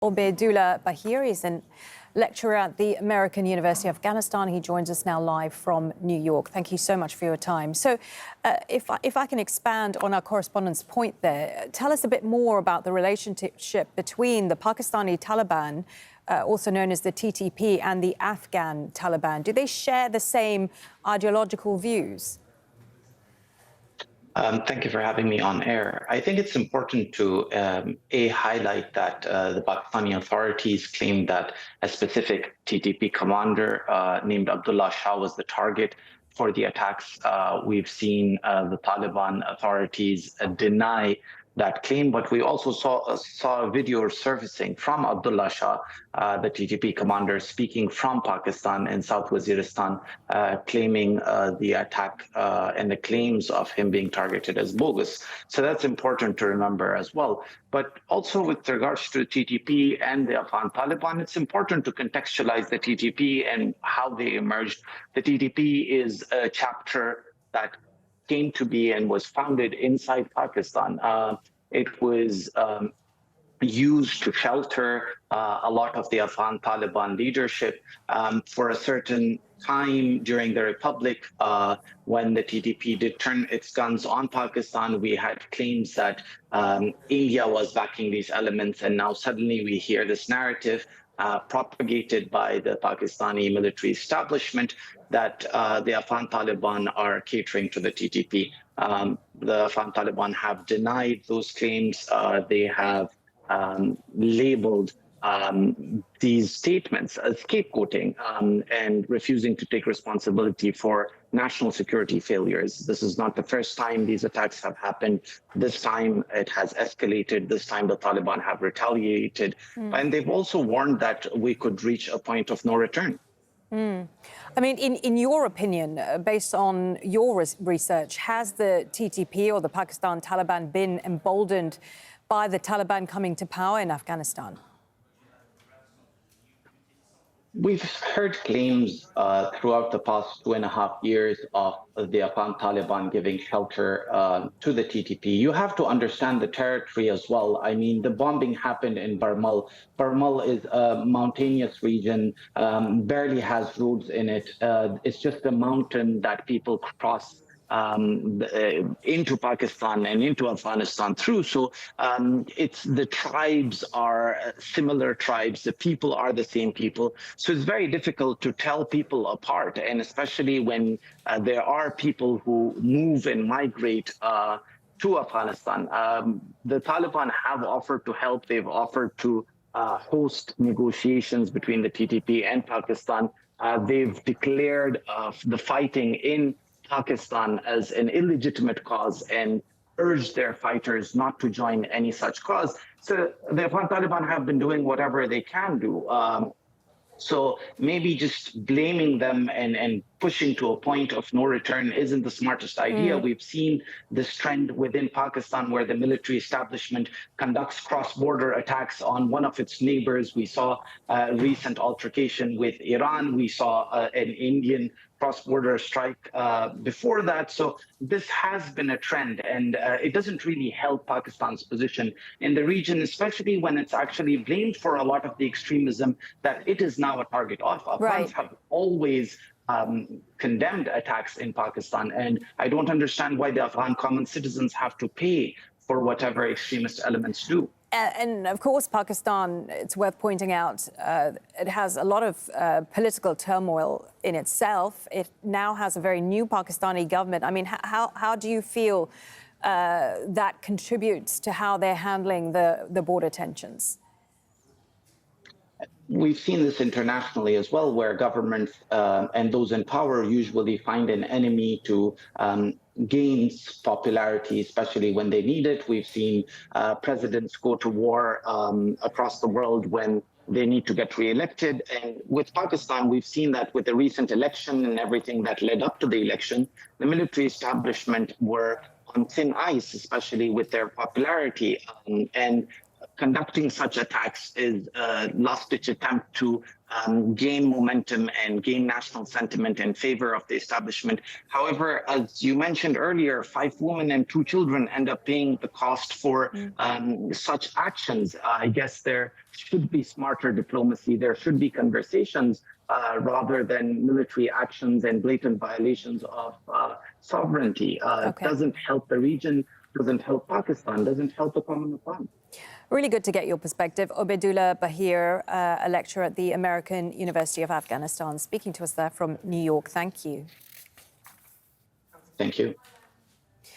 Obaidullah Bahir is a lecturer at the American University of Afghanistan. He joins us now live from New York. Thank you so much for your time. So if I can expand on our correspondent's point there, tell us a bit more about the relationship between the Pakistani Taliban, also known as the TTP, and the Afghan Taliban. Do they share the same ideological views? Thank you for having me on air. I think it's important to highlight that the Pakistani authorities claim that a specific TTP commander named Abdullah Shah was the target for the attacks. We've seen the Taliban authorities deny that claim, but we also saw a video surfacing from Abdullah Shah, the TTP commander, speaking from Pakistan in South Waziristan, claiming the attack and the claims of him being targeted as bogus. So that's important to remember as well. But also with regards to the TTP and the Afghan Taliban, it's important to contextualize the TTP and how they emerged. The TTP is a chapter that came to be and was founded inside Pakistan. It was used to shelter a lot of the Afghan Taliban leadership for a certain time during the Republic. When the TTP did turn its guns on Pakistan, we had claims that India was backing these elements, and now suddenly we hear this narrative propagated by the Pakistani military establishment that the Afghan Taliban are catering to the TTP. The Afghan Taliban have denied those claims. They have labeled these statements as scapegoating and refusing to take responsibility for national security failures. This is not the first time these attacks have happened. This time it has escalated. This time the Taliban have retaliated. And they've also warned that we could reach a point of no return. I mean, in your opinion, based on your research, has the TTP or the Pakistan Taliban been emboldened by the Taliban coming to power in Afghanistan? We've heard claims throughout the past 2.5 years of the Afghan Taliban giving shelter to the TTP. You have to understand the territory as well. I mean, the bombing happened in Barmal. Barmal is a mountainous region, barely has roads in it. It's just a mountain that people cross into Pakistan and into Afghanistan through. So it's the tribes are similar tribes. The people are the same people. So it's very difficult to tell people apart. And especially when there are people who move and migrate to Afghanistan. The Taliban have offered to help. They've offered to host negotiations between the TTP and Pakistan. They've declared the fighting in Pakistan as an illegitimate cause and urged their fighters not to join any such cause. So the Afghan Taliban have been doing whatever they can do. So maybe just blaming them and pushing to a point of no return isn't the smartest idea. We've seen this trend within Pakistan where the military establishment conducts cross-border attacks on one of its neighbors. We saw a recent altercation with Iran. We saw an Indian cross-border strike before that. So this has been a trend, and it doesn't really help Pakistan's position in the region, especially when it's actually blamed for a lot of the extremism that it is now a target of. Afghans have always condemned attacks in Pakistan, and I don't understand why the Afghan common citizens have to pay for whatever extremist elements do. And of course, Pakistan, it's worth pointing out, it has a lot of political turmoil in itself. It now has a very new Pakistani government. I mean, how do you feel that contributes to how they're handling the border tensions? We've seen this internationally as well, where governments and those in power usually find an enemy to gain popularity, especially when they need it. We've seen presidents go to war across the world when they need to get re-elected. And with Pakistan, we've seen that with the recent election and everything that led up to the election, the military establishment were on thin ice, especially with their popularity. And conducting such attacks is a last-ditch attempt to gain momentum and gain national sentiment in favor of the establishment. However, as you mentioned earlier, 5 women and 2 children end up paying the cost for such actions. I guess there should be smarter diplomacy. There should be conversations rather than military actions and blatant violations of sovereignty. It doesn't help the region, doesn't help Pakistan, doesn't help the common Afghan. Really good to get your perspective. Obaidullah Bahir, a lecturer at the American University of Afghanistan, speaking to us there from New York. Thank you. Thank you.